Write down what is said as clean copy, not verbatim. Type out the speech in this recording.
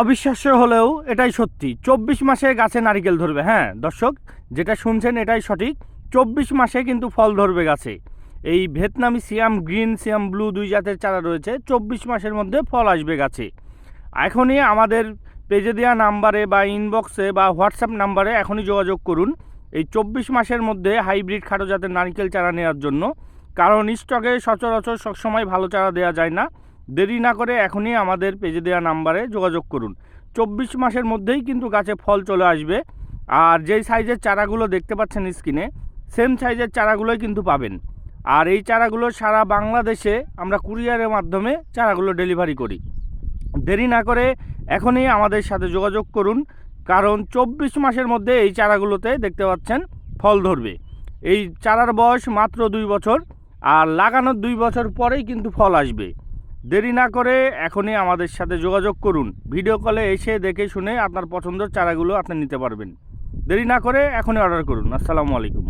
অবিশ্বাস্য হলেও এটাই সত্যি, 24 মাসে গাছে নারিকেল ধরবে। হ্যাঁ দর্শক, যেটা শুনছেন এটাই সঠিক, 24 মাসে কিন্তু ফল ধরবে গাছে। এই ভিয়েতনামি সিয়াম গ্রিন, সিয়াম ব্লু দুই জাতের চারা রয়েছে, 24 মাসের মধ্যে ফল আসবে গাছে। এখনই আমাদের পেজে দেওয়া নাম্বারে বা ইনবক্সে বা হোয়াটসঅ্যাপ নাম্বারে এখনই যোগাযোগ করুন এই 24 মাসের মধ্যে হাইব্রিড খাটো জাতের নারিকেল চারা নেওয়ার জন্য। কারণ স্টকে সচরাচর সবসময় ভালো চারা দেওয়া যায় না। দেরি না করে এখনই আমাদের পেজে দেওয়া নাম্বারে যোগাযোগ করুন। 24 মাসের মধ্যেই কিন্তু গাছে ফল চলে আসবে। আর যেই সাইজের চারাগুলো দেখতে পাচ্ছেন স্ক্রিনে, সেম সাইজের চারাগুলোই কিন্তু পাবেন। আর এই চারাগুলো সারা বাংলাদেশে আমরা কুরিয়ারের মাধ্যমে চারাগুলো ডেলিভারি করি। দেরি না করে এখনই আমাদের সাথে যোগাযোগ করুন, কারণ 24 মাসের মধ্যে এই চারাগুলোতে দেখতে পাচ্ছেন ফল ধরবে। এই চারার বয়স মাত্র 2 বছর, আর লাগানোর 2 বছর পরেই কিন্তু ফল আসবে। দেরি না করে এখনই আমাদের সাথে যোগাযোগ করুন। ভিডিও কলে এসে দেখে শুনে আপনার পছন্দের চারাগুলো আপনি নিতে পারবেন। দেরি না করে এখনই অর্ডার করুন। আসসালামু আলাইকুম।